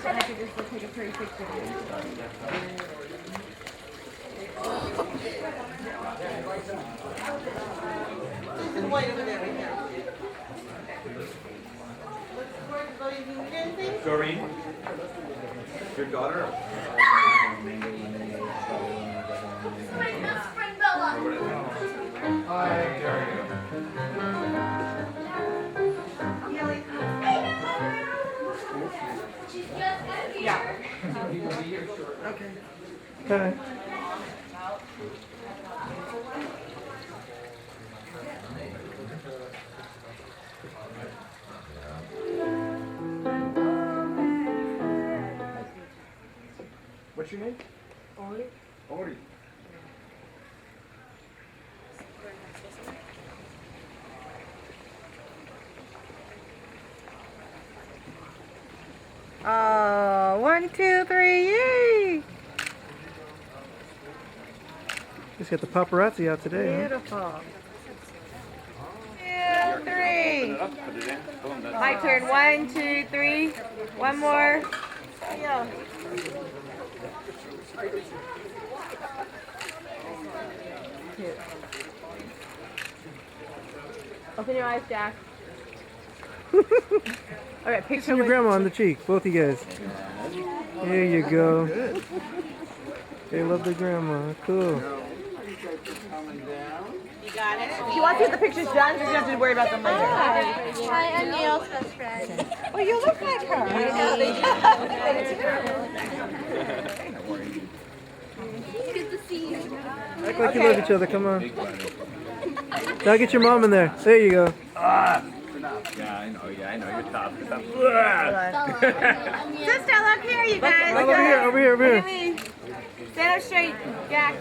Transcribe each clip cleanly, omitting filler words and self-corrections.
and I could just go take a pretty picture. Wait over there, right now. Doreen, your daughter. My best friend Bella. Hi, there She's just Yeah. Okay. What's your name? Ori. Ori. Oh, 1, 2, 3, yay! Just got the paparazzi out today. Beautiful. 2, 3. My turn. 1, 2, 3. One more. Yeah. Cute. Open your eyes, Jack. Okay, picture your grandma on the cheek, both of you guys. There you go. They love their grandma. Cool. You got it? If you want to get the pictures done, you don't have to worry about them later. Hi, I'm Yale's best friend. Oh, you look like her. Good to see you. Act like you love each other. Come on. Now get your mom in there. There you go. Yeah, I know. You're tough. Sister, look here, you guys. Over here, over here, over here. Stand up straight, Jack.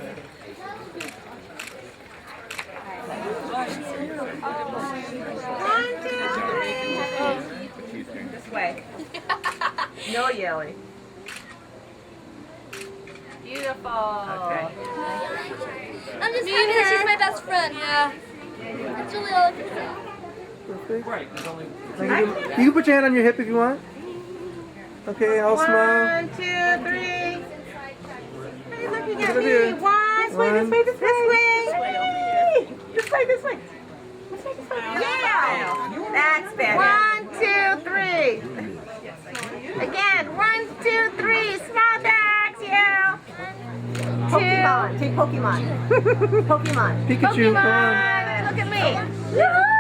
One, two, three. This way. No yelling. Beautiful. Okay. I'm just happy that she's my best friend. Yeah. That's really all I can say. Right. There's only. You can put your hand on your hip if you want. Okay, I'll smile. 1, 2, 3. Hey, looking at Over me. here. This way, this way, this way. This way, this way. Yeah. That's better. 1, 2, 3. Again. 1, 2, 3. Small bags, yeah. Pokemon. Take Pokemon. Pokemon. Pikachu, come on. Pokemon. Look at me. Woohoo!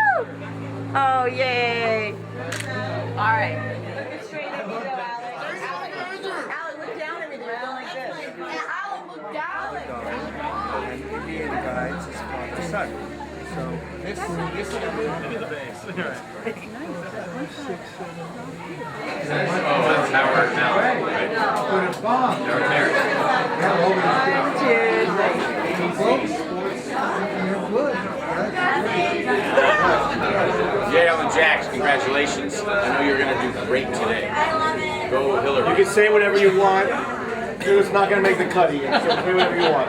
Oh, yay. All right. Look straight at me, though, Alex. Alex, look down at me. They're going like this. Alex, look down at me. And Indian guides is called the sun. So this is the base. Oh, that's Howard now. Yale and Jax, congratulations. I know you're going to do great today. Go Hillary. You can say whatever you want. It's not going to make the cut again. So say whatever you want.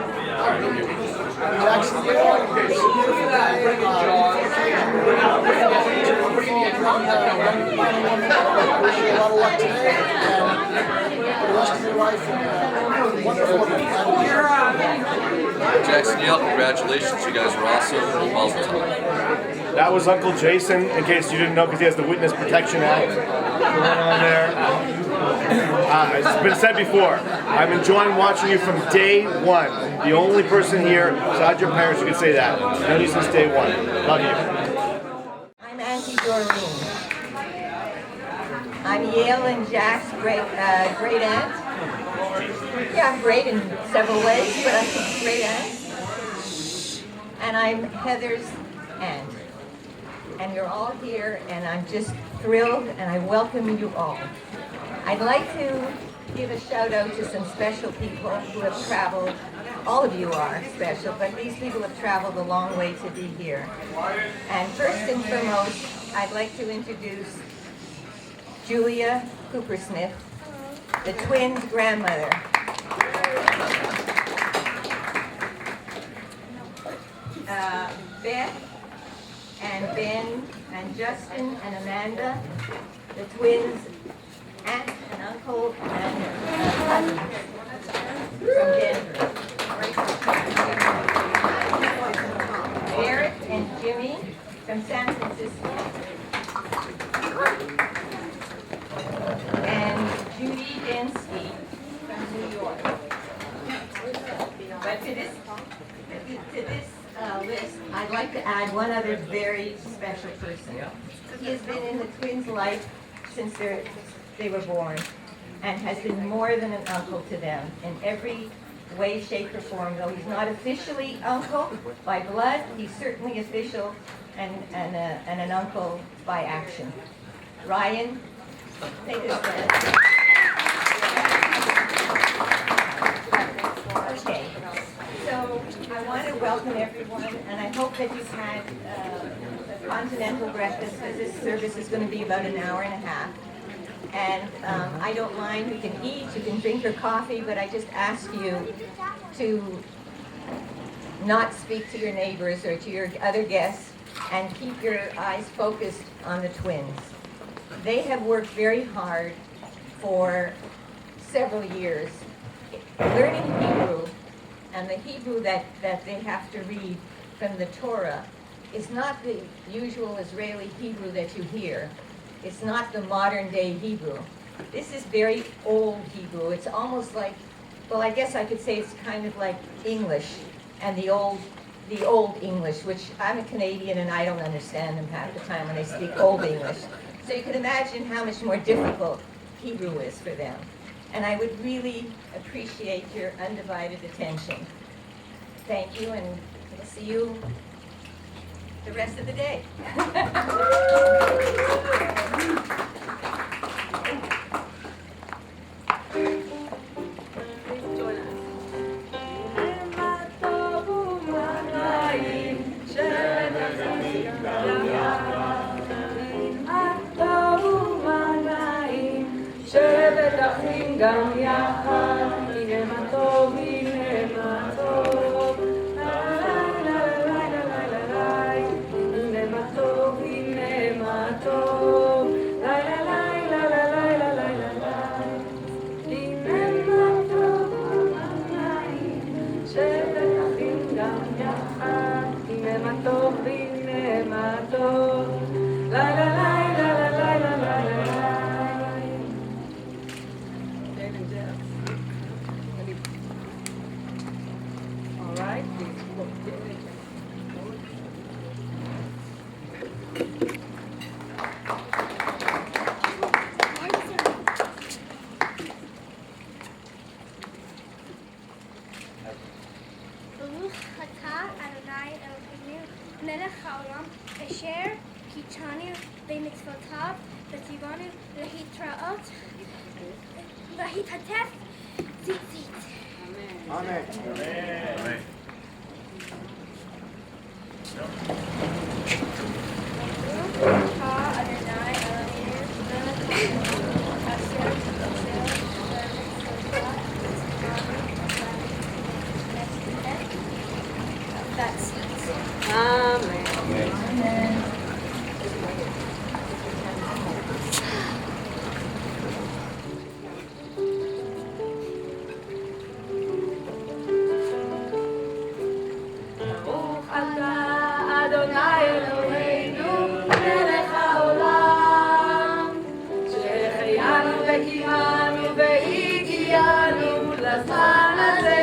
Jax and Yale, beautiful day. Wish you a lot of luck today and for the rest of your life. Wonderful. Jax and Yale, congratulations. You guys were awesome. Mazel tov. That was Uncle Jason, in case you didn't know, because he has the Witness Protection Act going on there. It's been said before, I'm enjoying watching you from day one. The only person here, besides your parents, who can say that. Known you since day one. Love you. I'm Auntie Doreen. I'm Yale and Jack's great aunt. Yeah, I'm great in several ways, but I'm a great aunt. And I'm Heather's aunt. And you're all here, and I'm just thrilled, and I welcome you all. I'd like to give a shout out to some special people who have traveled. All of you are special, but these people have traveled a long way to be here. And first and foremost, I'd like to introduce Julia Coopersmith, the twins' grandmother. Beth and Ben and Justin and Amanda, the twins' aunt and uncle Stravinsky from New York. But to this list, I'd like to add one other very special person. He has been in the twins' life since they were born, and has been more than an uncle to them in every way, shape, or form. Though he's not officially uncle by blood, he's certainly official and an uncle by action. Ryan, take this stand. Okay, so I want to welcome everyone, and I hope that you've had a continental breakfast, because this service is going to be about an hour and a half. And I don't mind, you can eat, you can drink your coffee, but I just ask you to not speak to your neighbors or to your other guests, and keep your eyes focused on the twins. They have worked very hard for several years learning Hebrew, and the Hebrew that they have to read from the Torah is not the usual Israeli Hebrew that you hear. It's not the modern day Hebrew. This is very old Hebrew. It's almost like, well, I guess I could say it's kind of like English, and the old English, which I'm a Canadian and I don't understand them half the time when they speak old English. So you can imagine how much more difficult Hebrew is for them. And I would really appreciate your undivided attention. Thank you, and we'll see you the rest of the day. גם יחד, הנה מה טוב, הנה מה טוב, הנה מה טוב, הנה מה טוב, הנה מה טוב, שבת אחים גם יחד, הנה מה טוב, הנה מה טוב, מלך העולם אשר קידשנו במצוותיו וציוונו להתראות להתעטף ציצית. Amen. Amen. That's Amen. Amen. ברוך אתה אדוני אלוהינו מלך העולם שהחיינו וקיימנו והגיענו לזמן הזה.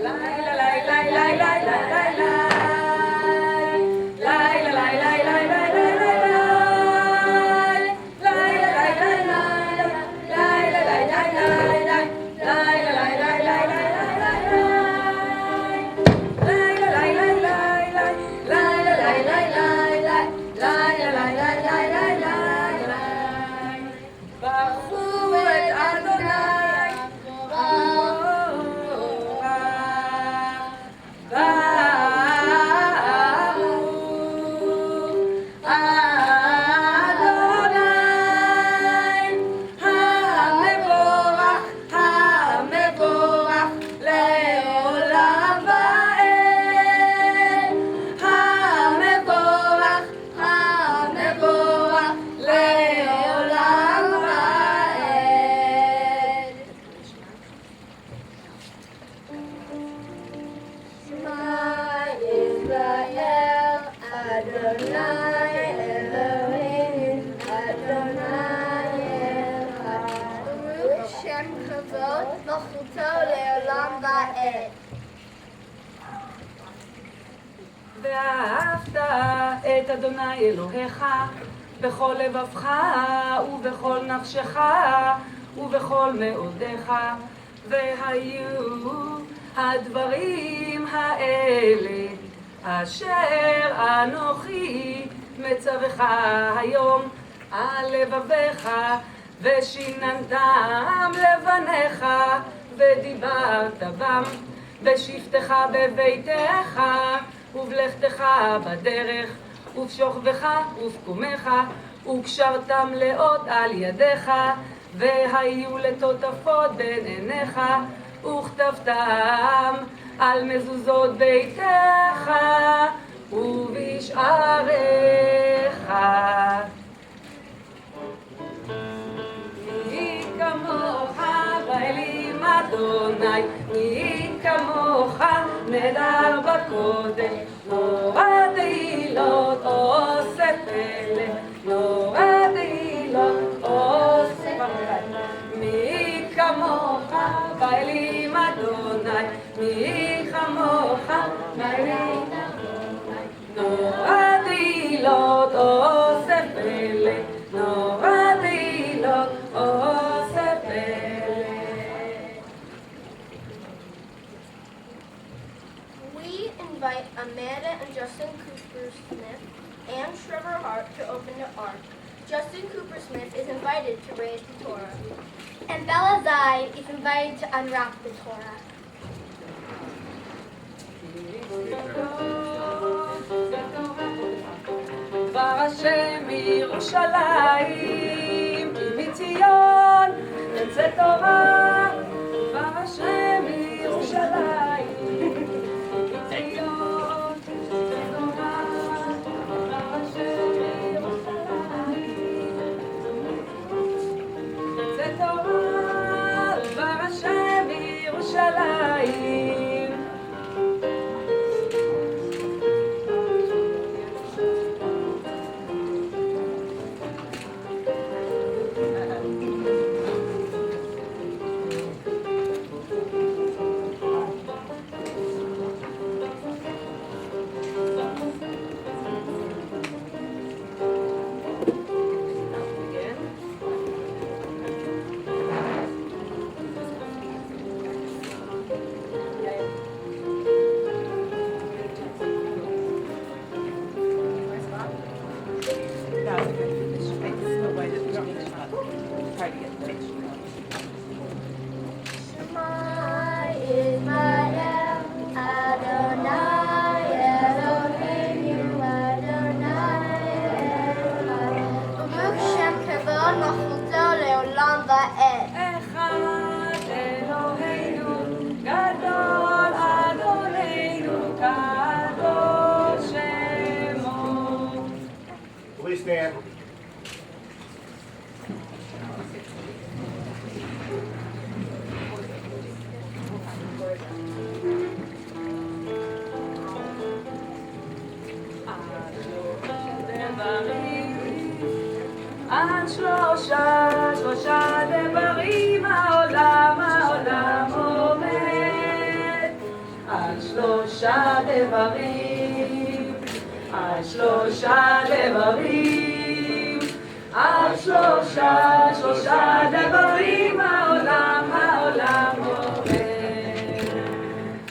לילה לילה לילה לילה לילה ואהבת את אדוני אלוהיך בכל לבבך ובכל נפשך ובכל מאודיך, והיו הדברים האלה אשר אנוכי מצווך היום על לבביך, ושיננתם לבניך ודיברת בם בשבתך בביתך ובלכתך בדרך ובשוכבך ובקומך, וקשרתם לאות על ידיך, והיו לטוטפות בין עיניך, וכתבתם על מזוזות ביתך ובשעריך. מי כמוך באלים אדוני, מי כמוך נדר בקודש, נורא תהילות עושה פלא, נורא תהילות עושה פלא. מי כמוך באלים אדוני, מי כמוך באלים אדוני, נורא תהילות עושה פלא, נורא תהילות עושה פלא. We invite Amanda and Justin Coopersmith and Trevor Hart to open the ark. Justin Coopersmith is invited to raise the Torah. And Bella Zai is invited to unwrap the Torah. דבר השם מירושלים, כי מציון תצא תורה. דבר השם מירושלים, כי מציון תצא תורה. דבר השם מירושלים, תצא תורה. דבר השם מירושלים. Please stand. על שלושה דברים העולם עומד. על שלושה דברים, על שלושה דברים, על שלושה דברים העולם עומד.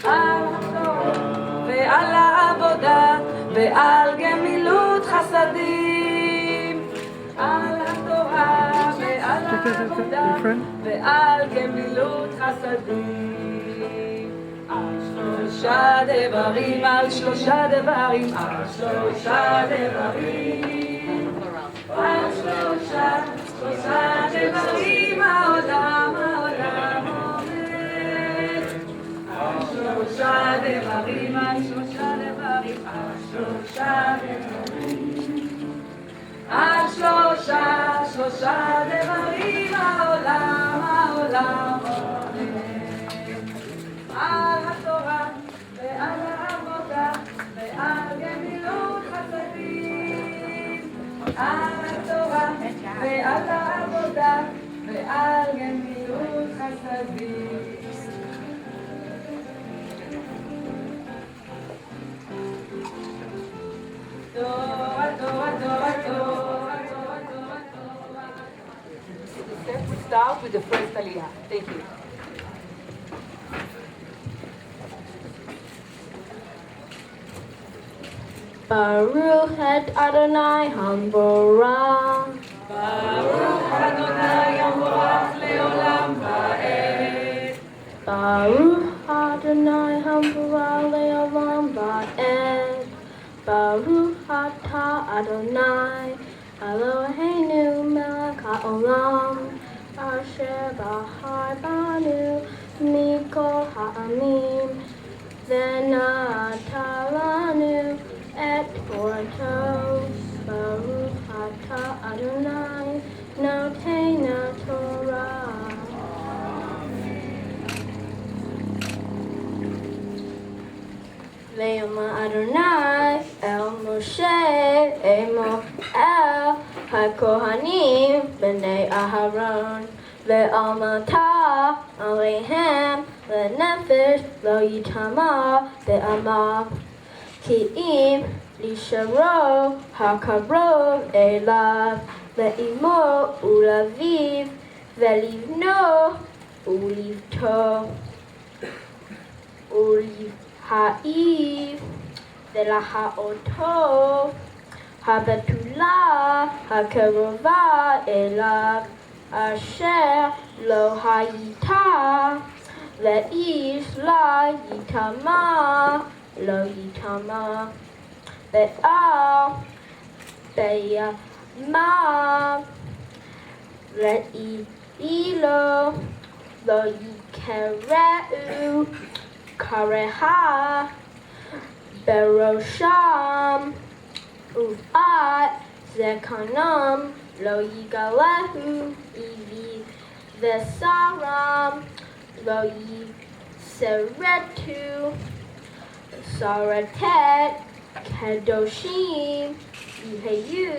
על התורה ועל העבודה ועל גמילות חסדים. על התורה ועל העבודה ועל גמילות חסדים. על שלושה דברים, על שלושה דברים, על שלושה דברים, על שלושה דברים העולם עומד. על שלושה דברים, על שלושה דברים, על שלושה דברים, על שלושה דברים העולם עומד. על התורה ועל העבודה ועל גמילות חסדים. על התורה ועל העבודה ועל גמילות חסדים. out with the first Aliyah. Thank you. Baruch et Adonai Hamborah. Baruch Adonai Yamborach leolam va'ed. Baruch Adonai Hamborah leolam va'ed. Baruch atah Adonai Eloheinu melech haolam asher bahar banu mikol ha'amim v'natah lanu et Torah. Baruch atah Adonai noten Torah. Ve'omer Adonai el Moshe emo el hakohanim b'nei Aharon ve'amata alehem le'nefesh lo yitama be'amav ki im lisharo hakarov elav le'imo ulaviv ve'livno ulivto Ha'iv velaha'oto habetula hakerova elav asher lo hayita ve'ish la yitama lo yitama ve'al be'yama ve'ilo lo yikereu Kareha Berosham Ufat Zekanam Lo Yigalehu Ivi Vesaram Lo Yiseretu Saratet Kedoshim Yiheyu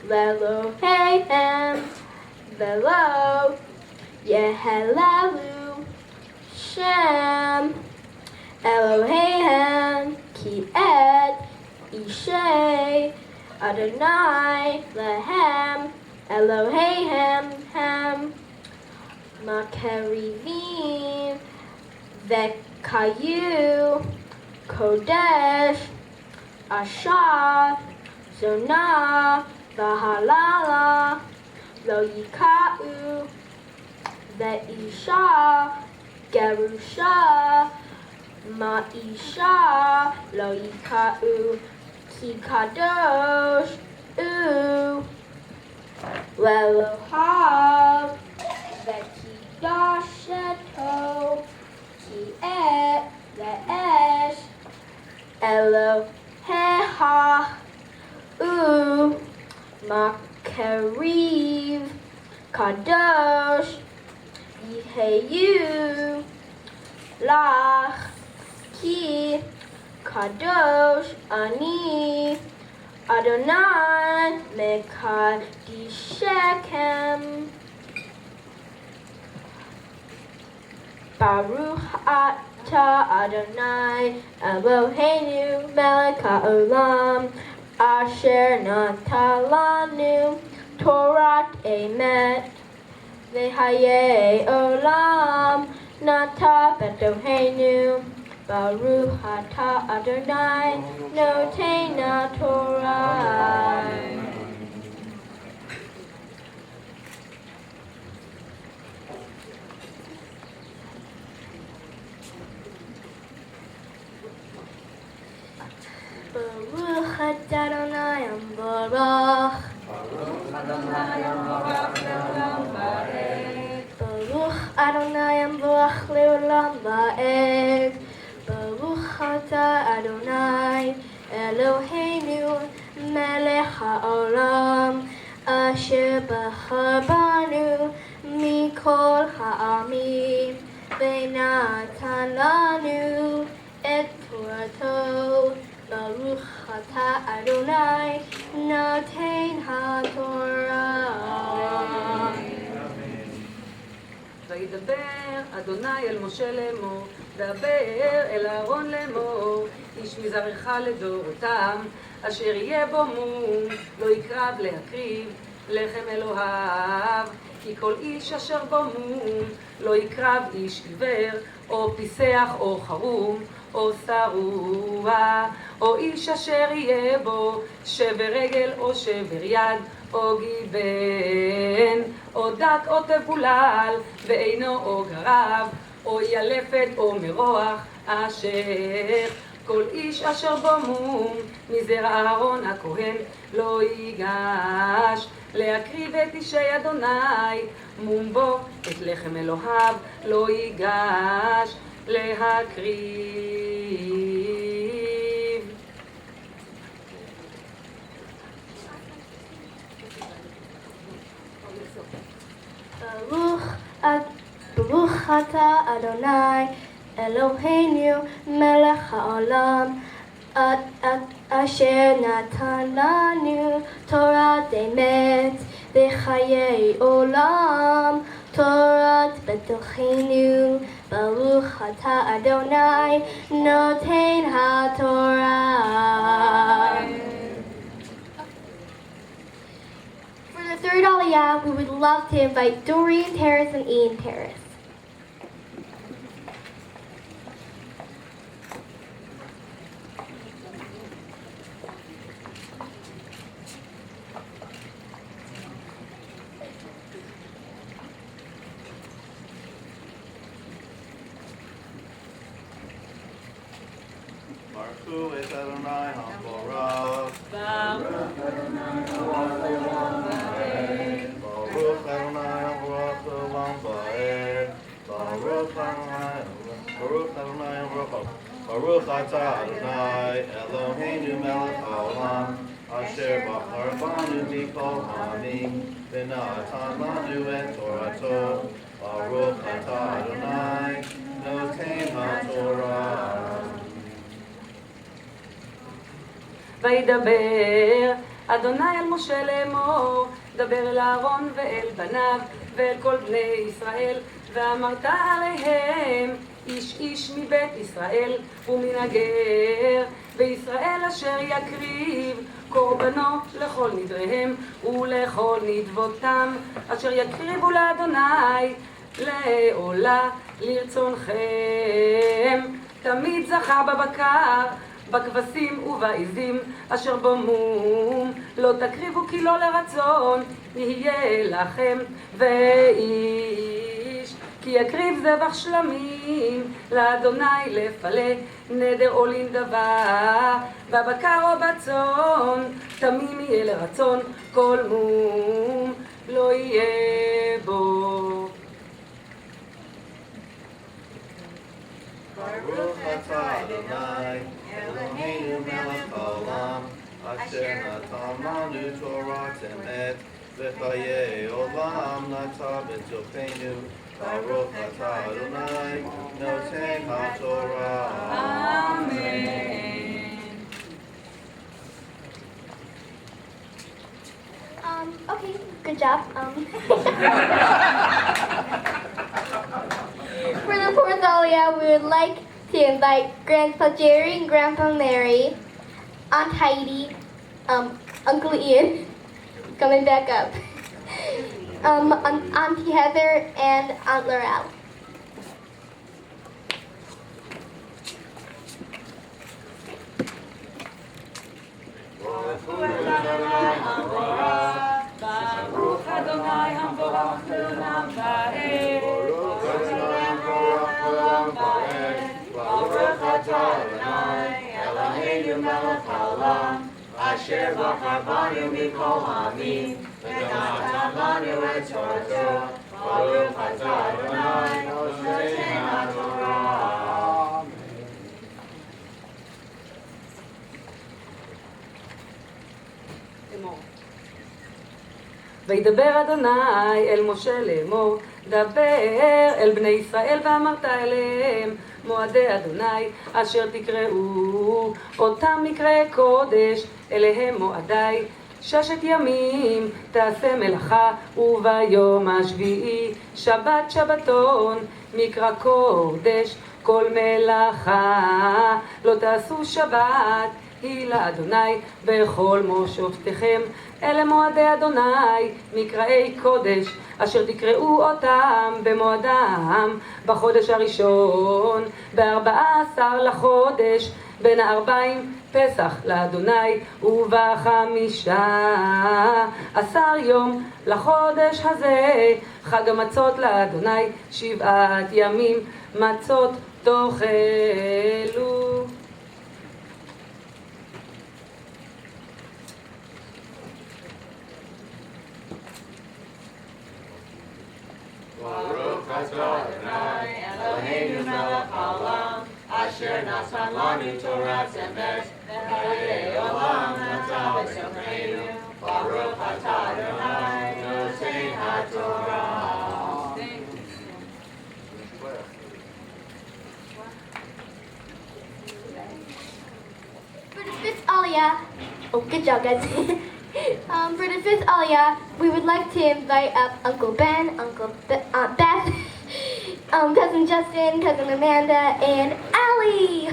Velohehem Velo Yehelelu Shem Elohehem Ki Et Ishay Adonai Lehem Elohehem Hem Makerivim Vekayu Kodesh Asher Zonah Vahalala Lo Yikau Ve'isha Gerusha Ma'isha Lo Yikau Ki Kadosh U Lelohav Ve'kidasheto Ki Et Ve'esh Eloheha U Makariv Kadosh Yiheyu Lach Ki Kadosh Ani Adonai Mekadishekem Baruch Atah Adonai Eloheinu Melech HaOlam Asher Natalanu Torah Emet Vehaye Olam Nata Betoheinu Baruch Atah Adonai Noten Torah. Baruch Adonai Ambarach. Baruch Adonai Ambarach leolam va'ed. Baruch Adonai Ambarach leolam va'ed. Baruch atah Adonai Eloheinu melech haolam asher bahar banu mikol ha'amim v'natan lanu et Torato. Baruch atah Adonai noten haTorah. וידבר אדוני אל משה לאמור, דבר אל אהרון לאמור, איש מזרעך לדורותם, אשר יהיה בו מום, לא יקרב להקריב, לחם אלוהיו, כי כל איש אשר בו מום, לא יקרב איש עיוור, או פיסח או חרום, או שרוע, או איש אשר יהיה בו שבר רגל או שבר יד, או גיבן, או דק או תבולל, ואינו או גרב, או ילפת או מרוח, אשר כל איש אשר בו מום, מזרע אהרון הכהן, לא ייגש להקריב את אישי אדוני, מום בו את לחם אלוהיו, לא ייגש להקריב. ברוך אתה אדוני אלוהינו מלך העולם אשר נתן לנו תורת אמת וחיי עולם, תורת בתוכנו. ברוך אתה אדוני נותן התורה. For the third Aliyah, we would love to invite Dorian Terrace and Ian Terrace. Baruch es Adonai HaBarak. Baruch Adonai HaBarak Olam Ba'ed. Baruch Adonai HaBarak. Baruch atah Adonai Eloheinu melech haolam asher bachar banu mikol ha'amim v'natan lanu et torato. Baruch atah Adonai noten haTorah. וידבר אדוני אל משה לאמור, דבר אל אהרון ואל בניו ואל כל בני ישראל, ואמרת עליהם איש איש מבית ישראל ומן הגר וישראל אשר יקריב קורבנו לכל נדריהם ולכל נדבותם אשר יקריבו לאדוני לעולה לרצונכם. תמיד זכר בבקר, בכבשים ובעזים אשר בו מום, לא תקריבו כי לא לרצון יהיה לכם. ואיש כי יקריב זבח שלמים לאדוני לפלה נדר או לנדבה, בבקר או בצאן תמים יהיה לרצון, כל מום לא יהיה בו. Baruch atah Adonai Eloheinu melech haolam asher natan lanu Torah emet v'chayei olam nata b'tochenu. Baruch atah Adonai noten haTorah. Amen. Okay, good job. For the fourth Aliyah, we would like to invite Grandpa Jerry and Grandpa Mary, Aunt Heidi, Uncle Ian, coming back up, Auntie Heather, and Aunt Laurel. Baruch Adonai HaMvorach Le'olam Va'ed. Baruch atah Adonai Eloheinu melech haolam asher bachar banu mikol ha'amim v'natan lanu et torato. Baruch atah Adonai noten haTorah. וידבר אדוני אל משה לאמור, דבר אל בני ישראל ואמרת אליהם, מועדי אדוני אשר תקראו אותם מקראי קודש, אליהם מועדי 6 ימים תעשה מלאכה, וביום השביעי שבת שבתון מקרא קודש, כל מלאכה לא תעשו שבת היא לאדוני בכל מושבותיכם. אלה מועדי אדוני, מקראי קודש, אשר תקראו אותם במועדם, בחודש הראשון, ב14 לחודש, בין הערביים פסח לאדוני, וב15 יום לחודש הזה, חג המצות לאדוני, 7 ימים מצות תאכלו. Baruch atah Adonai Eloheinu melech haolam asher natan lanu Torah emes v'chayei olam atah b'sofreinu. Baruch atah Adonai noten haTorah. For the fifth Aliyah, oh, good job, guys. For the fifth Aliyah, we would like to invite up Uncle Ben, Aunt Beth, Cousin Justin, Cousin Amanda, and Allie.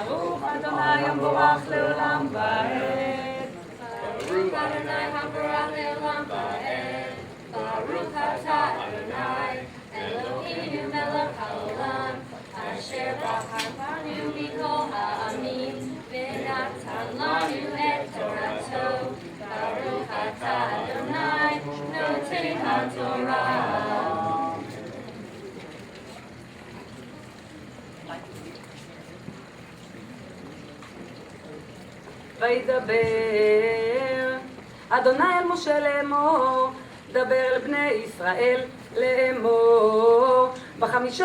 ברוך אדוני המבורך לעולם ועד. Baruch Adonai habarach le'olam va'ed. Baruch atah Adonai Eloheinu melech haolam asher b'char mikol ha'amim v'natan lanu et torato. Baruch atah Adonai noten haTorah. וידבר אדוני אל משה לאמור, דבר אל בני ישראל לאמור, ב15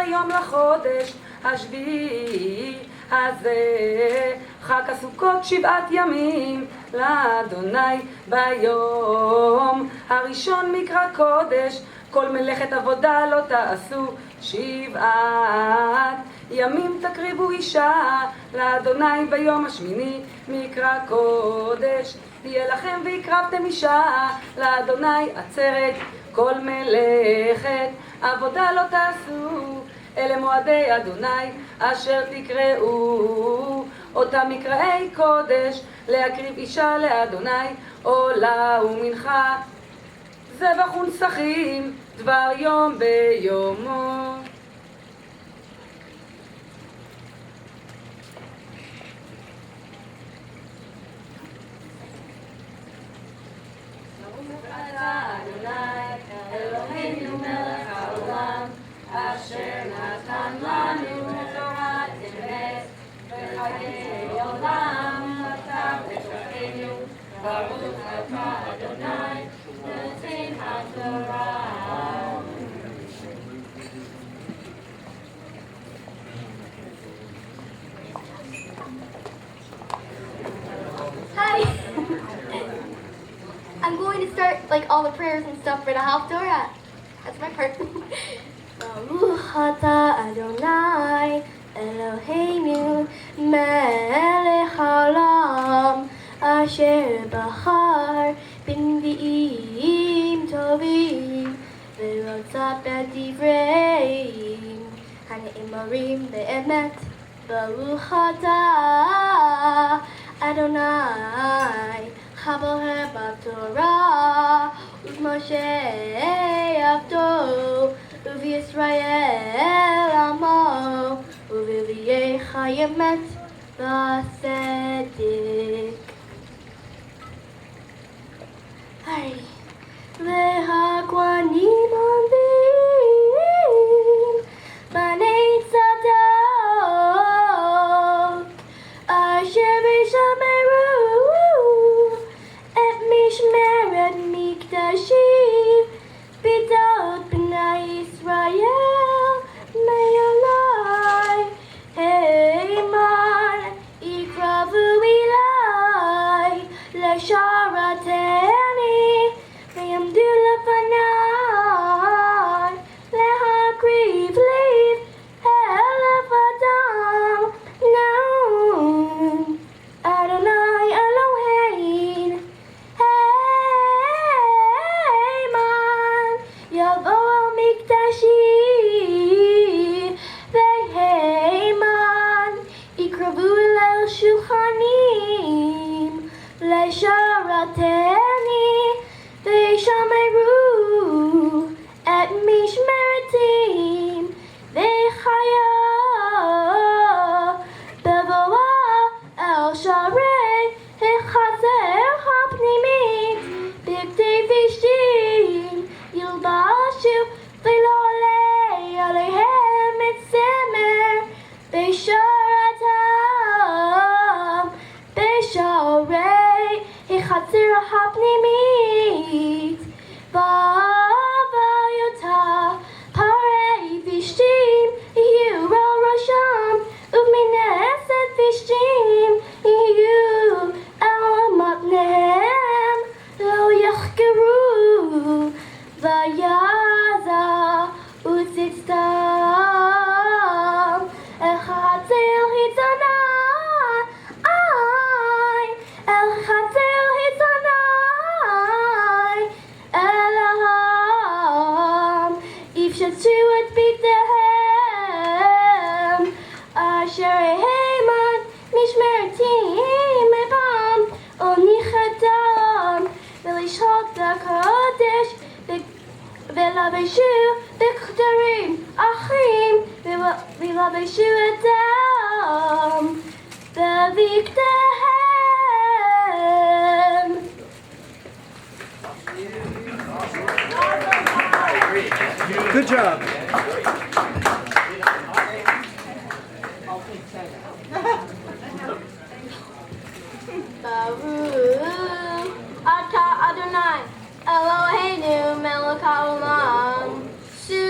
יום לחודש השביעי הזה, חג הסוכות 7 ימים לאדוני. ביום הראשון מקרא קודש, כל מלאכת עבודה לא תעשו, 7 ימים תקריבו אישה לאדוני. ביום השמיני מקרא קודש יהיה לכם והקרבתם אישה לאדוני עצרת, כל מלאכת עבודה לא תעשו. אלה מועדי אדוני אשר תקראו אותם מקראי קודש, להקריב אישה לאדוני עולה ומנחה, זבח ונסכים דבר יום ביומו. Adonai Eloheinu melech haolam asher natan lanu Torah emes v'chayei olam atah b'sofreinu. Baruch atah Adonai noten haTorah. Hi. I'm going to start like all the prayers and stuff for the Haftorah. That's my part. Baruch atah Adonai Eloheinu melech haolam asher bachar b'nvi'im tovim v'rotza b'divreim hana'imorim be'emet. Baruch atah Adonai Chaboher b'Torah u'Moshe avdo u'v'Yisrael amo u'v'Liyei chayemet v'asedik. Alrighty. V'hakwanim omdim b'nei tzadok asher v'shameru et mishmeret mikdashi b'dot b'nai Yisrael me'olai heiman ikravu ilai lesharateni הקודש ולבשו בכתרים אחרים ולבשו את העם בבגדיהם. Good job. Baruch atah Adonai Eloheinu melech haolam Su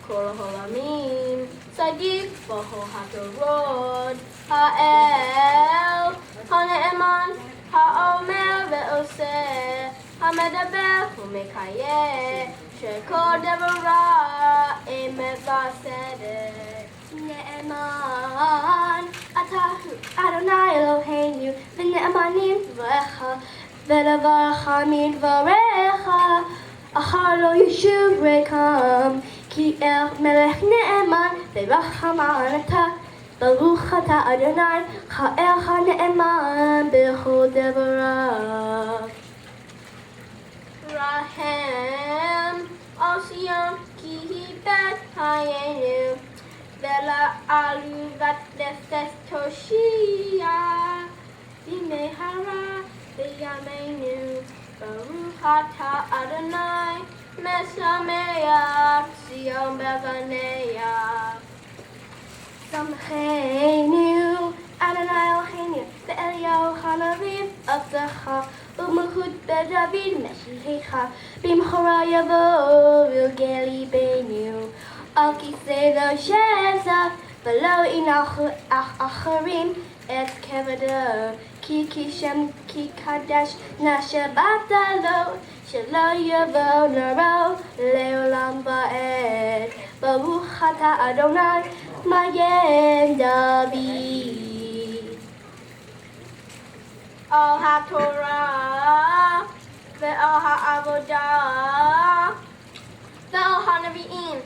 kol ha'olamim Sadiq b'chol hatorot Ha'el ha'ne'eman ha'omer ve'oseh Ha'medaber u'mekayeh Shekol devarav emet v'tzedek Ne'eman atahu Adonai Eloheinu v'ne'emanim dvarecha v'levarecha midvarecha achar lo yishuv rekam ki el melech ne'eman v'rachaman atah Baruch atah Adonai cha'el ha'ne'eman b'chol devarav. Rahem al Sion ki hi bet hayenu Vela aluvat nefes toshia B'mehara b'yameinu Baruch atah Adonai Mesameach Sion beganeach Samcheinu Adonai Eloheinu Be'eliyahu hanaviv Avdecha U'mehud beDavid Meshilecha B'mchora yavo V'geli beinu Al kisei lo shezach V'lo inachu acharim Et kevedo Ki kishem ki kadesh Nashabata lo Shelo yavo naro Leolam ba'ed Baruch atah Adonai Magen David. Al haTorah Ve'al ha'avodah Ve'al ha'nevi'im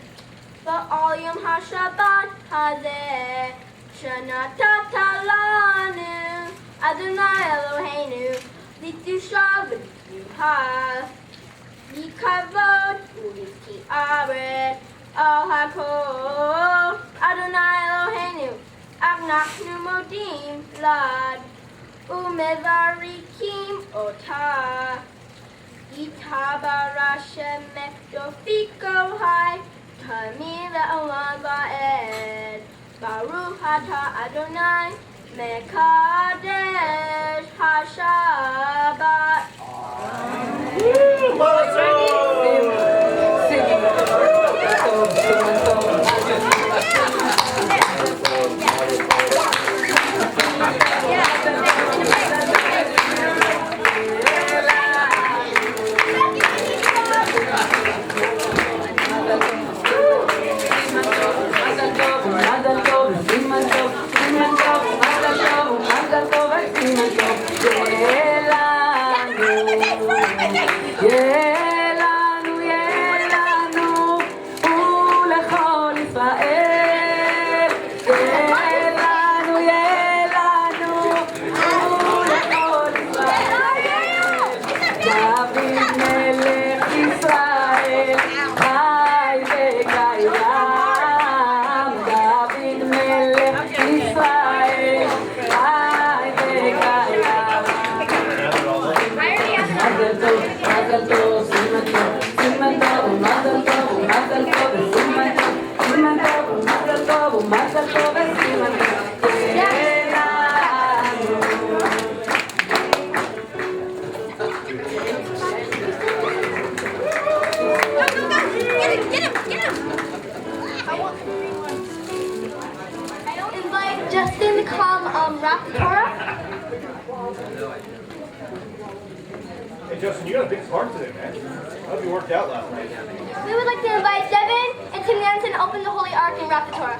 Ve'al yom ha'shabbat hazeh Shenatata lanu Adonai Eloheinu Litusha v'lituha Likavod u'litki'aret Al hakol Adonai Eloheinu Avnachnu modim lad Umevarikim otah Yitabara shemek dofiko hai Tamir le'olam va'ed Baruch atah Adonai Mekadesh HaShabbat. Justin to come rap the Torah. Hey Justin, you got a big part today, man. I hope you worked out last night. We would like to invite Devin and Tim Jansen to open the Holy Ark and rap the Torah.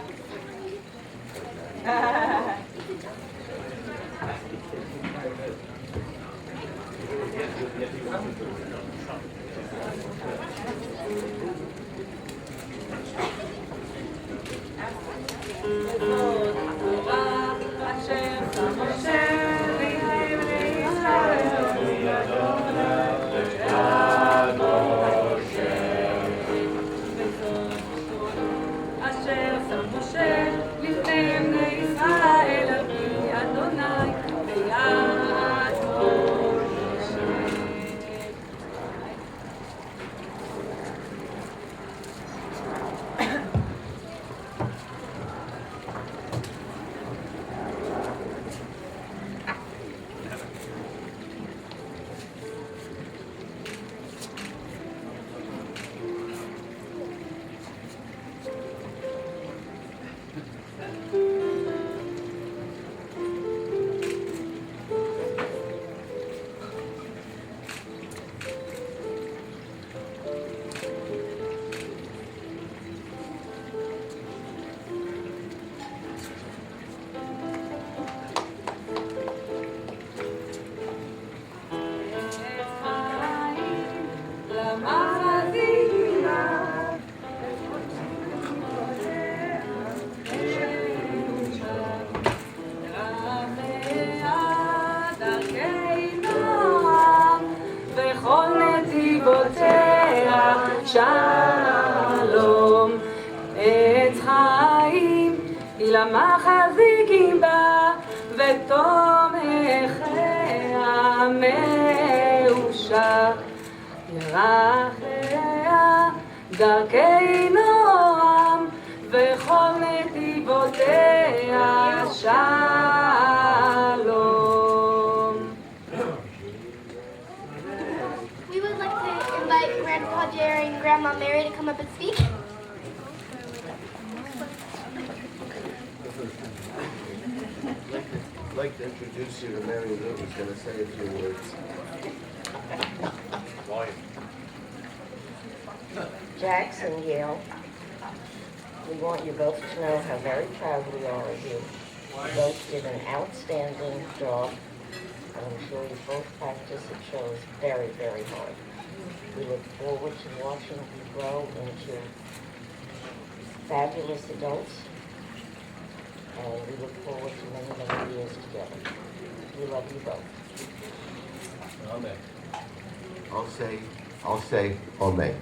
למחזיקים בה. וכל נתיבותיה שלום. עץ חיים היא למחזיקים בה, ותומכיה מאושר. ירחיה דרכי נועם, וכל נתיבותיה שלום. We would like to invite Grandpa Jerry and Grandma Mary to come up and speak. I'd like to introduce you to Mary Lou, who's going to say a few words. Jax and Yale, we want you both to know how very proud we are of you. You both did an outstanding job, and I'm sure you both practice at shows very, very hard. We look forward to watching you grow into fabulous adults, and we look forward to many, many years together. We love you both. Amen. I'll say, Amen.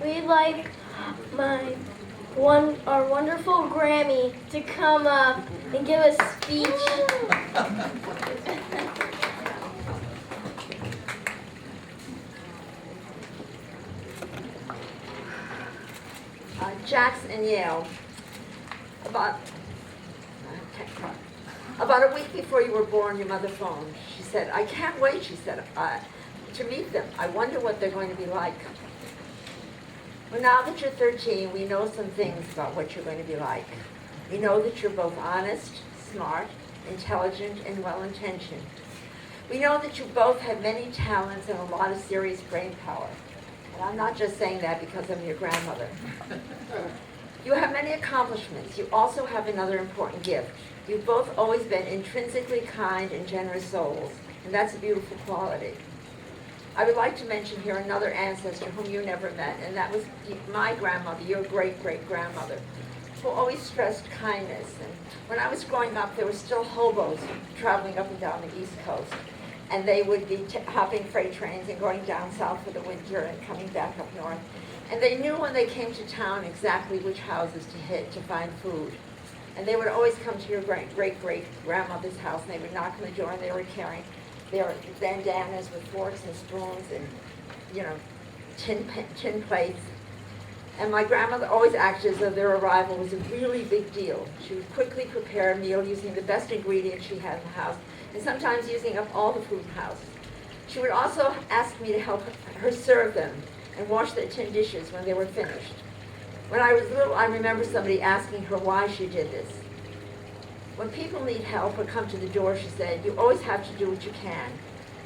We'd like our wonderful Grammy to come up and give a speech. Jax and Yale, about a week before you were born, your mother phoned. She said, I can't wait, she said, to meet them. I wonder what they're going to be like. Well, now that you're 13, we know some things about what you're going to be like. We know that you're both honest, smart, intelligent, and well-intentioned. We know that you both have many talents and a lot of serious brain power. And I'm not just saying that because I'm your grandmother. You have many accomplishments. You also have another important gift. You've both always been intrinsically kind and generous souls, and that's a beautiful quality. I would like to mention here another ancestor whom you never met, and that was my grandmother, your great-great-grandmother, who always stressed kindness. And when I was growing up, there were still hobos traveling up and down the East Coast, and they would be hopping freight trains and going down south for the winter and coming back up north. And they knew when they came to town exactly which houses to hit to find food. And they would always come to your great-great-grandmother's house, and they would knock on the door, and they were carrying their bandanas with forks and spoons and, tin plates. And my grandmother always acted as though their arrival was a really big deal. She would quickly prepare a meal using the best ingredients she had in the house, and sometimes using up all the food in the house. She would also ask me to help her serve them and wash their tin dishes when they were finished. When I was little, I remember somebody asking her why she did this. When people need help or come to the door, she said, you always have to do what you can.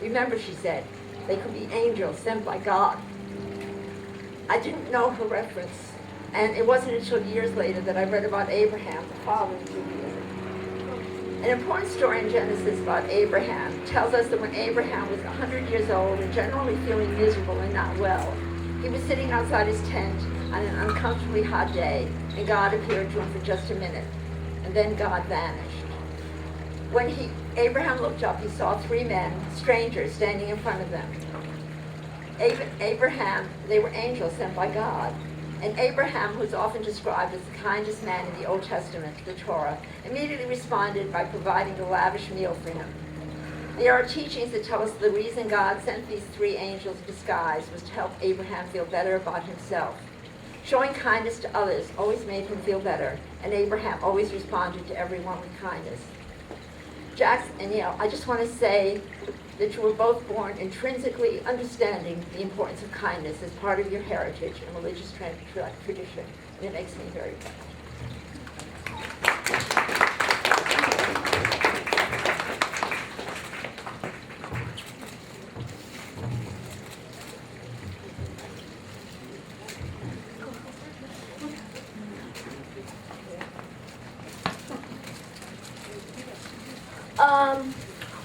Remember, she said, they could be angels sent by God. I didn't know her reference, and it wasn't until years later that I read about Abraham, the father of Judaism. An important story in Genesis about Abraham tells us that when Abraham was 100 years old and generally feeling miserable and not well, he was sitting outside his tent on an uncomfortably hot day, and God appeared to him for just a minute. And then God vanished. When Abraham looked up, he saw three men, strangers, standing in front of them. Abraham, they were angels sent by God. And Abraham, who's often described as the kindest man in the Old Testament, the Torah, immediately responded by providing a lavish meal for him. There are teachings that tell us the reason God sent these three angels in disguise was to help Abraham feel better about himself. Showing kindness to others always made him feel better, and Abraham always responded to everyone with kindness. Jax and Yale, I just want to say that you were both born intrinsically understanding the importance of kindness as part of your heritage and religious tradition, and it makes me very proud.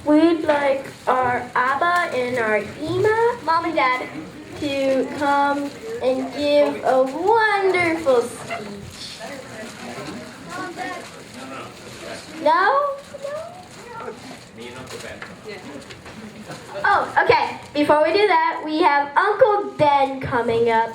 We'd like our Abba and our Ema, Mom and Dad, to come and give a wonderful speech. No? Oh, okay. Before we do that, we have Uncle Ben coming up.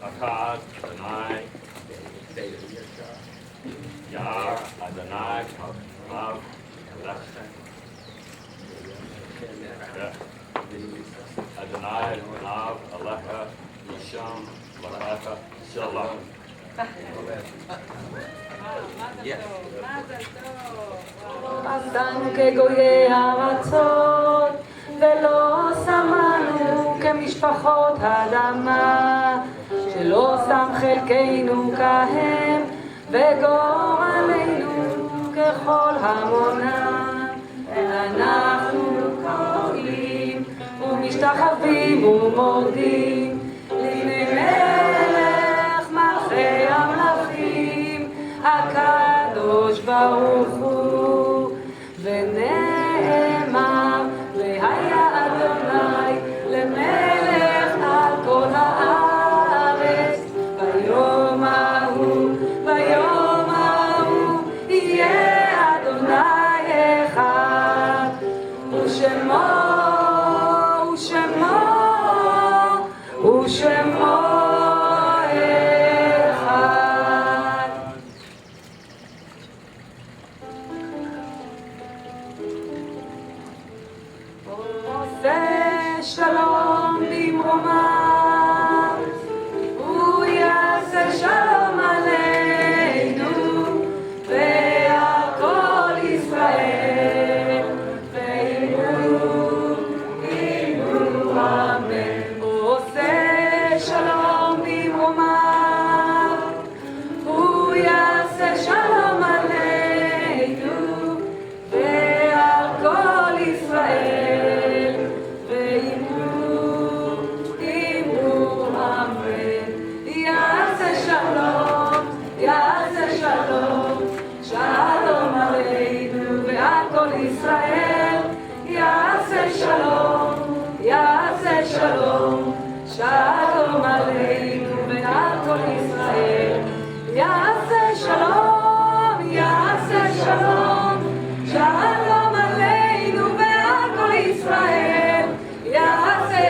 Akkad, Adonai, Yar, Adonai, Av, Lechem. Adonai, Av, Alecha, Yisham, Lachecha, Shalom. עשינו כגויי הארצות, ולא שמנו כמשפחות האדמה, שלא שם חלקנו כהם, וגורלנו ככל המונם. אנחנו קוראים ומשתחווים ומורדים לפני מלך מלכי המלכים, הקדוש ברוך הוא. ונאמר והיה אדוני למלך על כל הארץ, ביום ההוא יהיה אדוני אחד, ושמו אחד. עושה שלום במרומיו, הוא יעשה שלום עלינו ועל כל ישראל, ואמרו אמן. הוא עושה שלום במרומיו, הוא יעשה שלום עלינו ועל כל ישראל, ואמרו אמן. יעשה שלום, שלום עלינו ועל כל ישראל. יעשה שלום, שלום עלינו ועל כל ישראל. יעשה שלום, שלום עלינו ועל כל ישראל. יעשה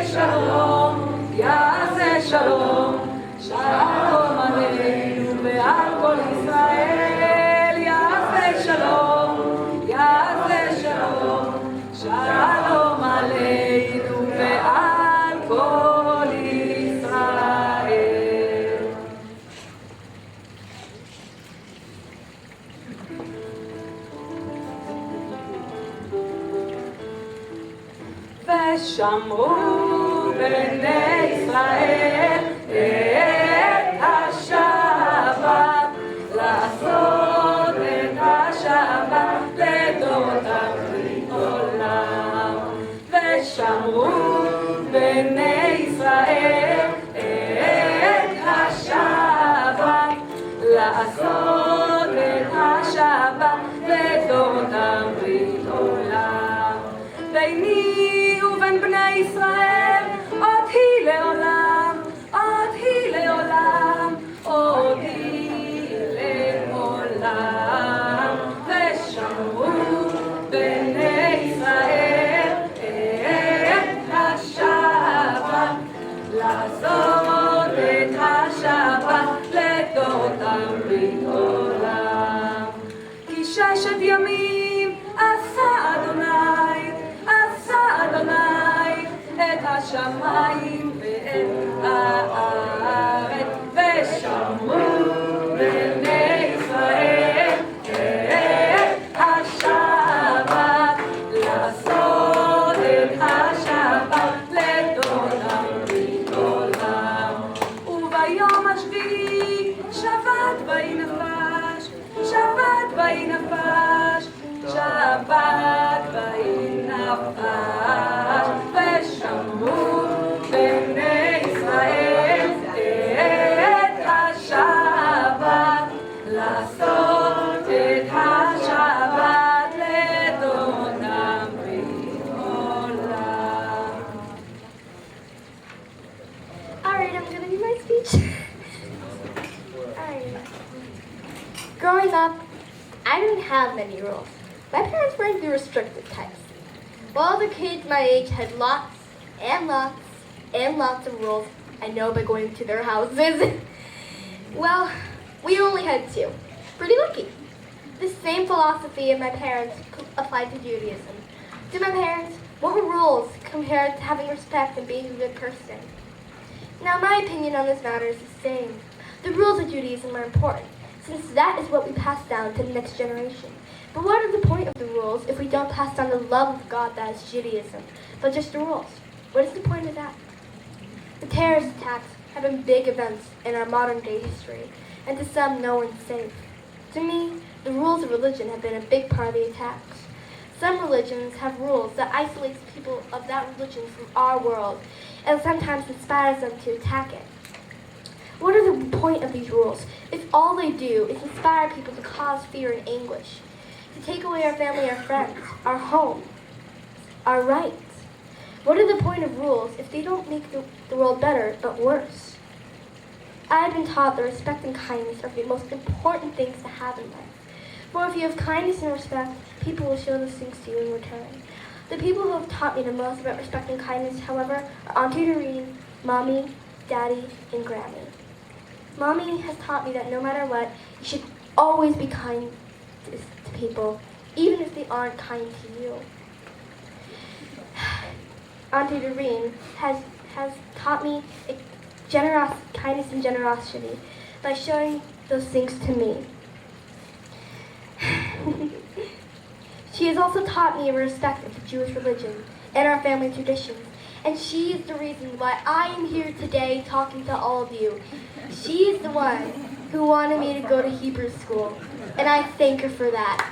שלום, שלום עלינו ועל כל ישראל. יעשה שלום, שלום עלינו ועל כל ישראל. ושמרו בני ישראל את השבת, לעשות את השבת לדורות אחרית עולם. ושמרו בני ישראל את השבת, לעשות את השבת לדורות אחרית עולם. ביני ובין בני ישראל עוד היא לעולם, עוד היא לעולם, עוד היא לעולם. ושמרו בני ישראל את השבת, לעשות את השבת לדורות ברית עולם. כי 6 ימים עשה אדוני את השמיים ואת הארץ. ושמרו בני ישראל את השבת, לעשות have many rules. My parents weren't the restrictive types. While other kids my age had lots and lots and lots of rules I know by going to their houses, well, we only had two. Pretty lucky. The same philosophy of my parents applied to Judaism. To my parents, what were rules compared to having respect and being a good person? Now, my opinion on this matter is the same. The rules of Judaism are important, since that is what we pass down to the next generation. But what are the point of the rules if we don't pass down the love of God that is Judaism, but just the rules? What is the point of that? The terrorist attacks have been big events in our modern day history, and to some, no one's safe. To me, the rules of religion have been a big part of the attacks. Some religions have rules that isolates people of that religion from our world, and sometimes inspires them to attack it. What are the point of these rules if all they do is inspire people to cause fear and anguish, to take away our family, our friends, our home, our rights? What are the point of rules if they don't make the world better, but worse? I have been taught that respect and kindness are the most important things to have in life. For if you have kindness and respect, people will show those things to you in return. The people who have taught me the most about respect and kindness, however, are Auntie Doreen, Mommy, Daddy, and Grammy. Mommy has taught me that no matter what, you should always be kind to people, even if they aren't kind to you. Auntie Doreen has taught me kindness and generosity by showing those things to me. She has also taught me a respect of the Jewish religion and our family traditions, and she is the reason why I am here today talking to all of you. She is the one who wanted me to go to Hebrew school, and I thank her for that.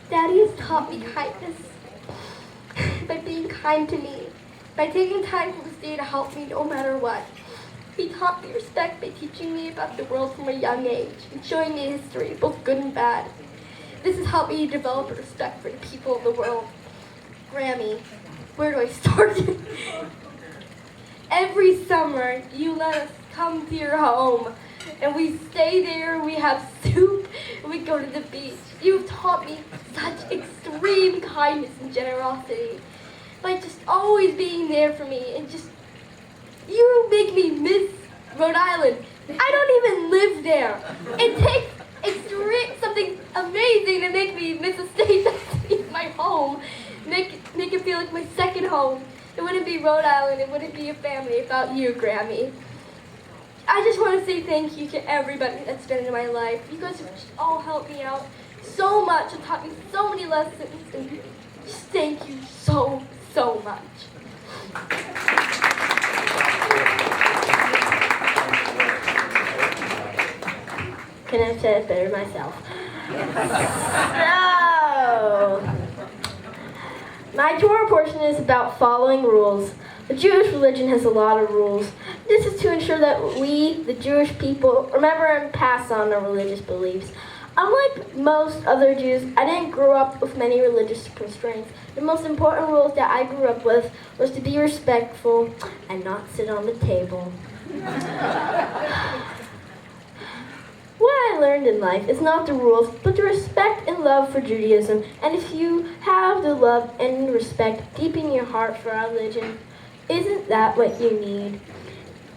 Daddy has taught me kindness by being kind to me, by taking time from his day to help me no matter what. He taught me respect by teaching me about the world from a young age and showing me history, both good and bad. This has helped me develop a respect for the people of the world. Grammy, where do I start? Every summer, you let us come to your home, and we stay there, we have soup, and we go to the beach. You've taught me such extreme kindness and generosity by just always being there for me, and you make me miss Rhode Island. I don't even live there. It takes something amazing to make me miss a state that's my home. Make it feel like my second home. It wouldn't be Rhode Island, it wouldn't be a family without you, Grammy. I just want to say thank you to everybody that's been in my life. You guys have just all helped me out so much and taught me so many lessons. And just thank you so, so much. Couldn't have said it better myself. So, my Torah portion is about following rules. The Jewish religion has a lot of rules. This is to ensure that we, the Jewish people, remember and pass on our religious beliefs. Unlike most other Jews, I didn't grow up with many religious constraints. The most important rules that I grew up with was to be respectful and not sit on the table. What I learned in life is not the rules, but the respect and love for Judaism. And if you have the love and respect deep in your heart for our religion, isn't that what you need?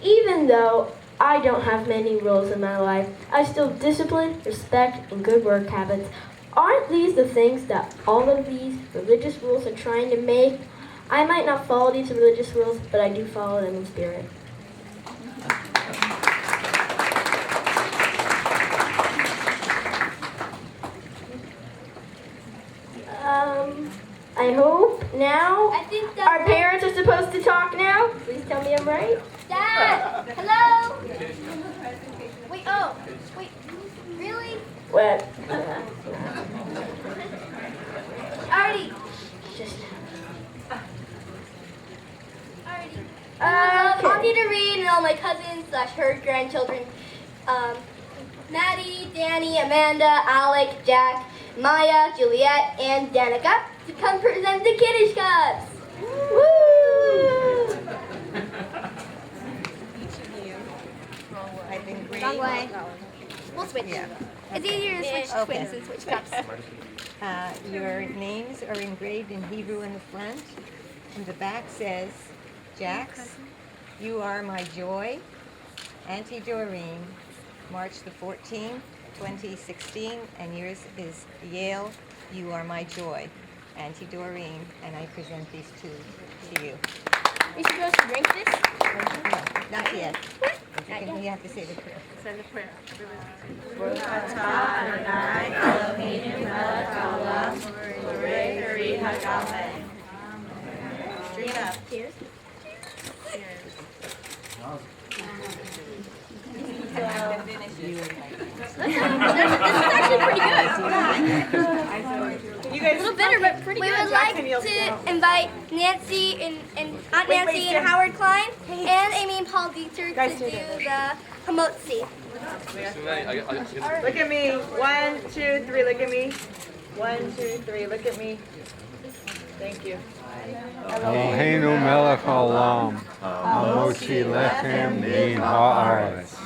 Even though I don't have many rules in my life, I still discipline, respect, and good work habits. Aren't these the things that all of these religious rules are trying to make? I might not follow these religious rules, but I do follow them in spirit. I hope now our parents are supposed to talk now. Please tell me I'm right. Dad! Hello! Wait, really? What? Alrighty. Auntie Doreen and all my cousins / her grandchildren, Maddie, Danny, Amanda, Alec, Jack, Maya, Juliet, and Danica to come present the Kiddush Cups. Woo! I've engraved. Wrong way. We'll switch. Yeah. It's easier to switch Okay. twins than switch cups. Your names are engraved in Hebrew in the front, and the back says, Jax, you are my joy. Auntie Doreen, March the 14th, 2016, and yours is Yale, you are my joy. Auntie Doreen, and I present these two to you. We should just drink this? No, not yet. You have to say the prayer. Say the prayer. Straight up. Cheers. This is actually pretty good. You guys, A little bitter, but pretty good. We would like to invite Nancy and Aunt Nancy and Howard Klein and Amy and Paul Dieter to do the hamotzi. look at me. 1, 2, 3. Look at me. 1, 2, 3. Look at me. Thank you. Eloheinu melech haolam, hamotzi lechem min haaretz.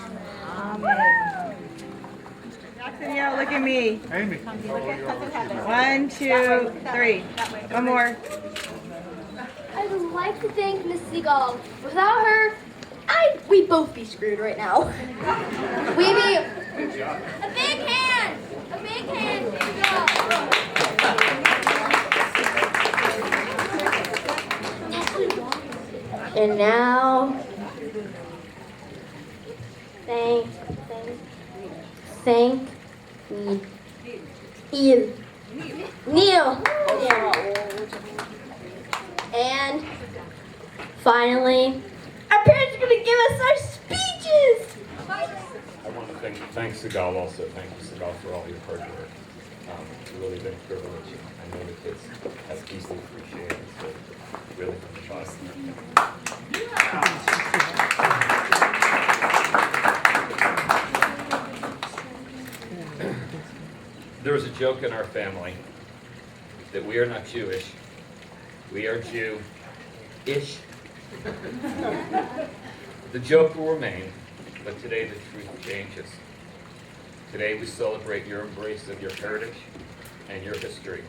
Jax and Yale, look at me. Amy. 1, 2, 3. One more. I would like to thank Miss Seagull. Without her, we'd both be screwed right now. We'd be a big hand. A big hand, Seagull. And now, thank Neil. And finally, our parents are going to give us our speeches. I want to thank Sigal also. Thank you, Sigal, for all your hard work. It's really been a privilege. I know the kids have deeply appreciated it. So really from the bottom. There is a joke in our family that we are not Jewish. We are Jew-ish. The joke will remain, but today the truth changes. Today we celebrate your embrace of your heritage and your history.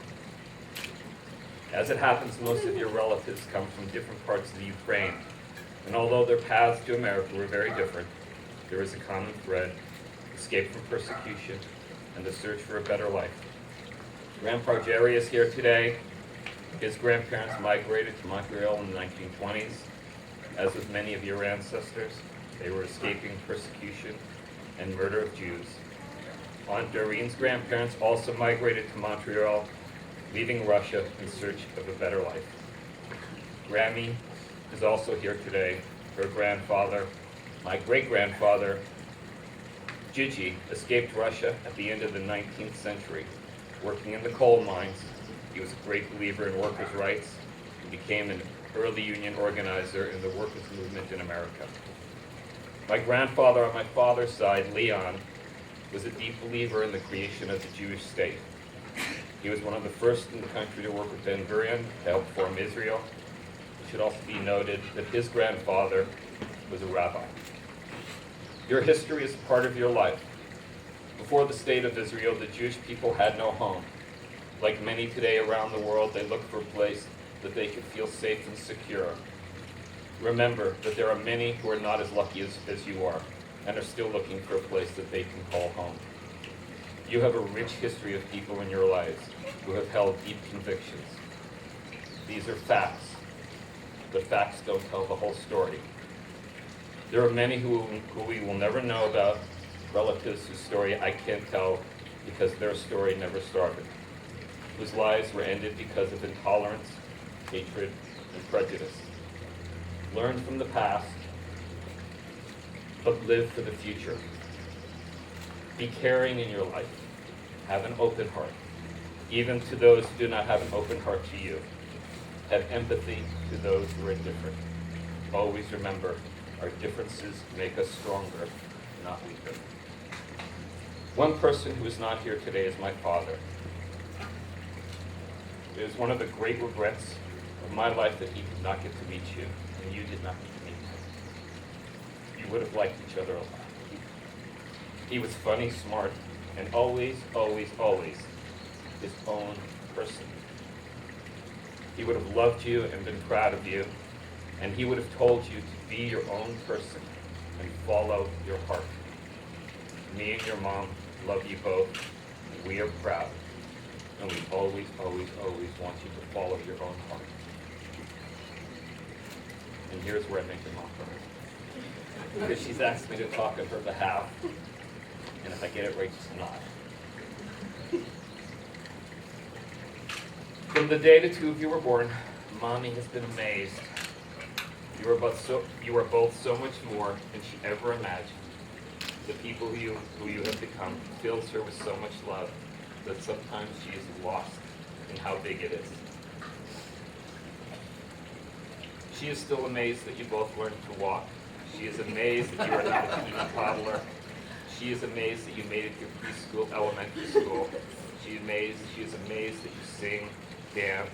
As it happens, most of your relatives come from different parts of the Ukraine, and although their paths to America were very different, there is a common thread: escape from persecution and the search for a better life. Grandpa Jerry is here today. His grandparents migrated to Montreal in the 1920s. As with many of your ancestors, they were escaping persecution and murder of Jews. Aunt Doreen's grandparents also migrated to Montreal, leaving Russia in search of a better life. Grammy is also here today. Her grandfather, my great-grandfather, Gigi, escaped Russia at the end of the 19th century. Working in the coal mines, he was a great believer in workers' rights and became an early union organizer in the workers' movement in America. My grandfather on my father's side, Leon, was a deep believer in the creation of the Jewish state. He was one of the first in the country to work with Ben-Gurion to help form Israel. It should also be noted that his grandfather was a rabbi. Your history is part of your life. Before the state of Israel, the Jewish people had no home. Like many today around the world, they looked for a place that they could feel safe and secure. Remember that there are many who are not as lucky as you are and are still looking for a place that they can call home. You have a rich history of people in your lives who have held deep convictions. These are facts, but facts don't tell the whole story. There are many who we will never know about, relatives whose story I can't tell because their story never started, whose lives were ended because of intolerance, hatred, and prejudice. Learn from the past, but live for the future. Be caring in your life. Have an open heart, even to those who do not have an open heart to you. Have empathy to those who are different. Always remember, our differences make us stronger, not weaker. One person who is not here today is my father. It is one of the great regrets of my life that he did not get to meet you, and you did not get to meet him. You would have liked each other a lot. He was funny, smart, and always, always, always his own person. He would have loved you and been proud of you, and he would have told you to be your own person and follow your heart. Me and your mom love you both, and we are proud. And we always, always, always want you to follow your own heart. And here's where I make the mock her. Because she's asked me to talk on her behalf, and if I get it right, just nod. From the day the two of you were born, Mommy has been amazed. You are both so much more than she ever imagined. The people who you have become fills her with so much love that sometimes she is lost in how big it is. She is still amazed that you both learned to walk. She is amazed that you are not a teeny toddler. She is amazed that you made it through preschool, elementary school. She is amazed that you sing, dance,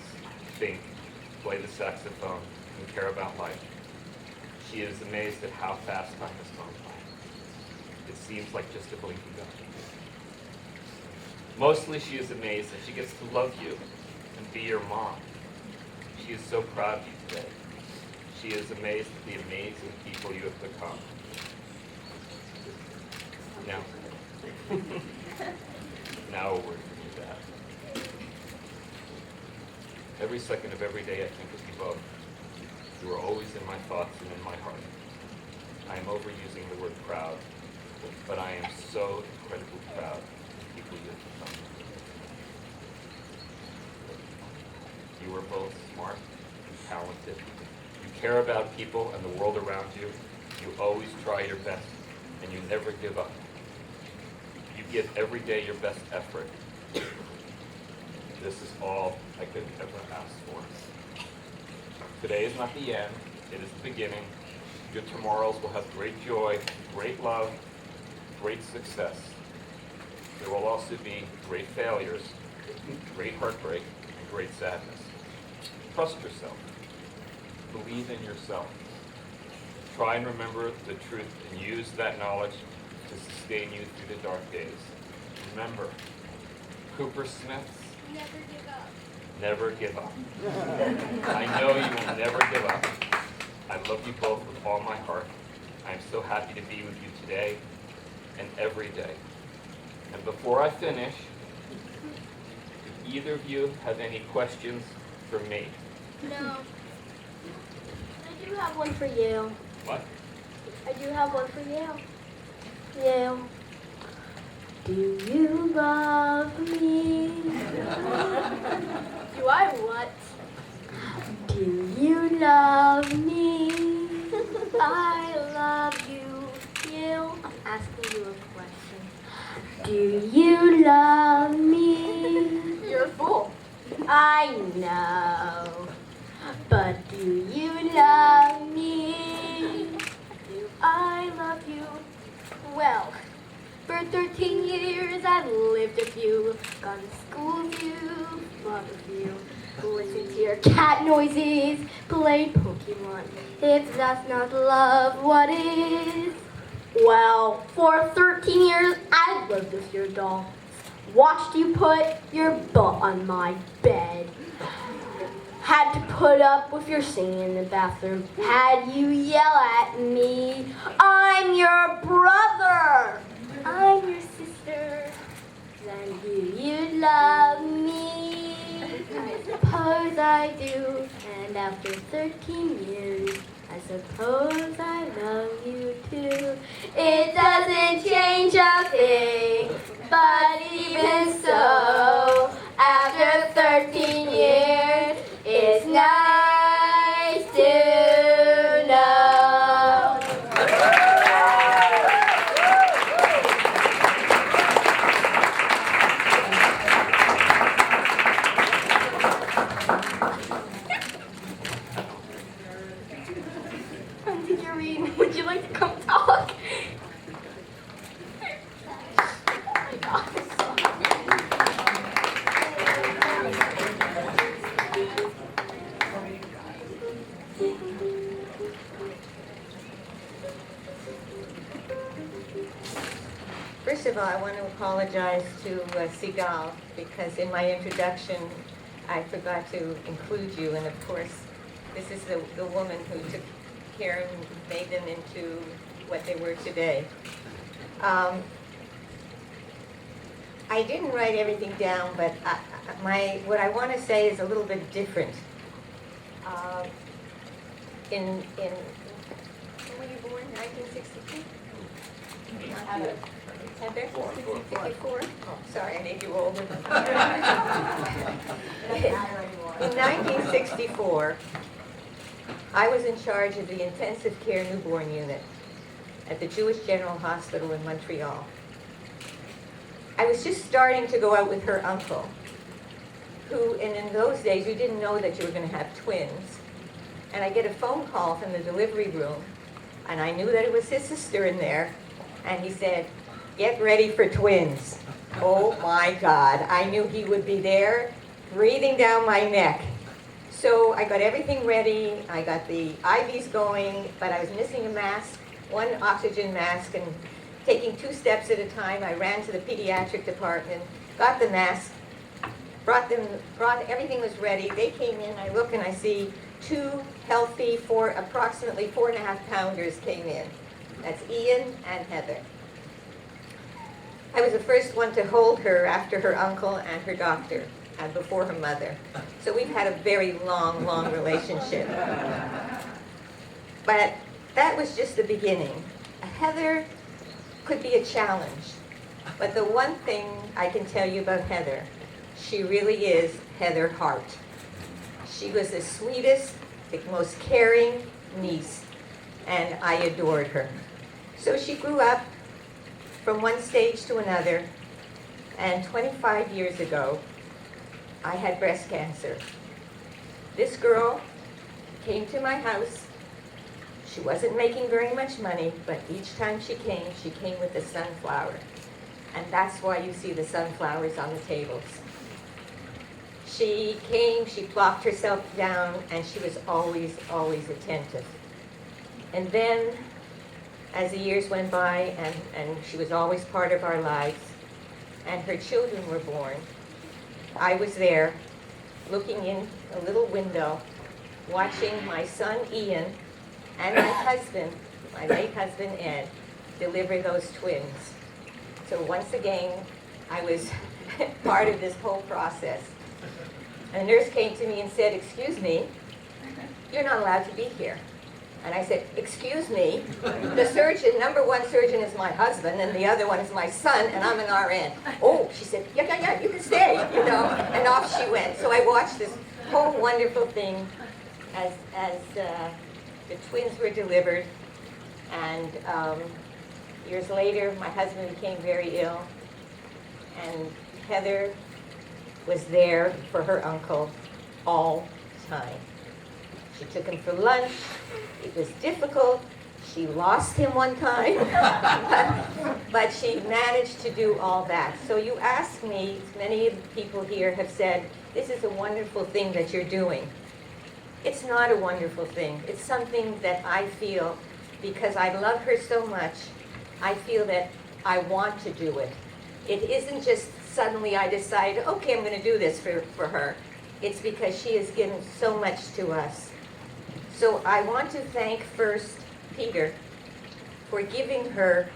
think, play the saxophone, and care about life. She is amazed at how fast time has gone by. It seems like just a blink ago. Mostly she is amazed that she gets to love you and be your mom. She is so proud of you today. She is amazed at the amazing people you have become. Now a word from your dad. Every second of every day I think of you both. You are always in my thoughts and in my heart. I am overusing the word proud, but I am so incredibly proud of the people you have become. You are both smart and talented. You care about people and the world around you. You always try your best, and you never give up. You give every day your best effort. This is all I could ever ask for. Today is not the end, it is the beginning. Your tomorrows will have great joy, great love, great success. There will also be great failures, great heartbreak, and great sadness. Trust yourself. Believe in yourself. Try and remember the truth and use that knowledge to sustain you through the dark days. Remember, Coopersmiths Never give up. never give up. I know you will never give up. I love you both with all my heart. I am so happy to be with you today and every day. And before I finish, do either of you have any questions for me? No. I do have one for you. What? I do have one for you. You. Do you love me? Do I what? Do you love me? I love you. You. I'm asking you a question. Do you love me? You're a fool. I know. But do you love me? Do I love you? Well, for 13 years I've lived with you, gone to school with you, fought with you, listened to your cat noises, played Pokemon. If that's not love, what is? Well, for 13 years I've lived with your doll, watched you put your butt on my bed. Had to put up with your singing in the bathroom. Had you yell at me, I'm your brother. I'm your sister. Then do you love me? I suppose I do. And after 13 years, I suppose I love you too. It doesn't change a thing, but even so, after 13 years, it's nice to know. Would you like to come talk? First of all, I want to apologize to Sigal because in my introduction I forgot to include you, and of course this is the woman who took care and made them into what they were today. I didn't write everything down, but what I want to say is a little bit different. When were you born? 1962? Heather? 54? Oh, sorry, I made you older. In 1964, I was in charge of the intensive care newborn unit at the Jewish General Hospital in Montreal. I was just starting to go out with her uncle, who, and in those days, you didn't know that you were going to have twins. And I get a phone call from the delivery room, and I knew that it was his sister in there, and he said, "Get ready for twins." Oh my God, I knew he would be there, breathing down my neck. So I got everything ready, I got the IVs going, but I was missing a mask, one oxygen mask, and taking 2 steps at a time, I ran to the pediatric department, got the mask, everything was ready. They came in, I look and I see 2 healthy, approximately 4.5-pounders came in. That's Ian and Heather. I was the first one to hold her after her uncle and her doctor, and before her mother. So we've had a very long, long relationship. But that was just the beginning. Heather could be a challenge. But the one thing I can tell you about Heather, she really is Heather Hart. She was the sweetest, the most caring niece, and I adored her. So she grew up from one stage to another, and 25 years ago, I had breast cancer. This girl came to my house. She wasn't making very much money, but each time she came with a sunflower. And that's why you see the sunflowers on the tables. She came, she plopped herself down, and she was always, always attentive. And then, as the years went by, and she was always part of our lives, and her children were born, I was there, looking in a little window, watching my son Ian and my husband, my late husband Ed, deliver those twins. So once again, I was part of this whole process. And the nurse came to me and said, "Excuse me, you're not allowed to be here." And I said, "Excuse me, the surgeon, number one surgeon is my husband, and the other one is my son, and I'm an RN. "Oh," she said, yeah, you can stay, and off she went. So I watched this whole wonderful thing as the twins were delivered, and years later, my husband became very ill, and Heather was there for her uncle all the time. She took him for lunch. It was difficult. She lost him one time, but she managed to do all that. So you ask me, many of the people here have said, this is a wonderful thing that you're doing. It's not a wonderful thing. It's something that I feel, because I love her so much, I feel that I want to do it. It isn't just suddenly I decide, okay, I'm going to do this for her. It's because she has given so much to us. So I want to thank first Peter for giving her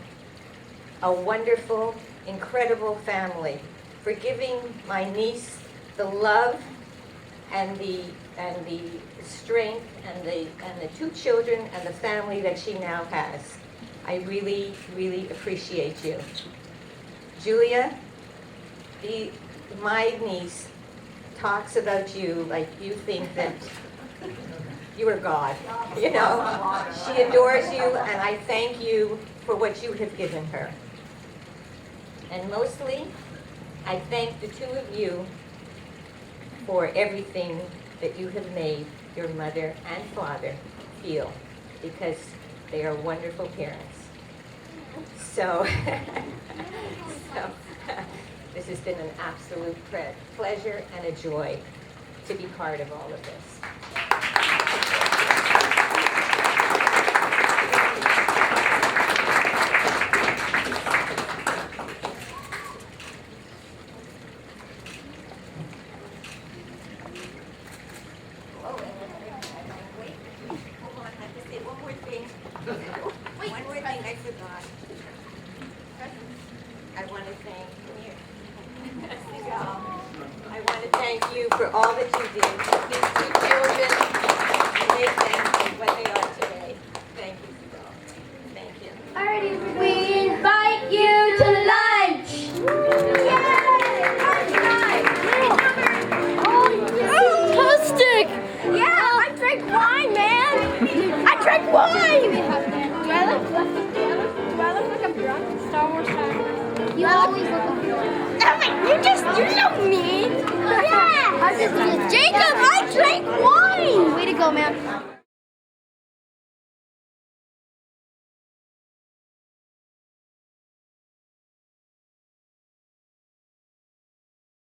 a wonderful, incredible family, for giving my niece the love and the strength and the 2 children and the family that she now has. I really, really appreciate you. Julia, my niece talks about you like you think that you are God. She adores you, and I thank you for what you have given her. And mostly, I thank the 2 of you for everything that you have made your mother and father feel, because they are wonderful parents. So this has been an absolute pleasure and a joy to be part of all of this. I want to thank you. I want to thank you for all that you did to these two children and make them what they are today. Thank you, Sigal. Thank you. Alrighty, we invite you to lunch. Yay! Lunch time. Oh, toastic. Yeah, I drank wine, man. I drank wine. Do I look like I'm drunk? Star Wars time. You always look like you're drunk. You're so mean. Yeah. Jacob, I drank wine. Way to go, man.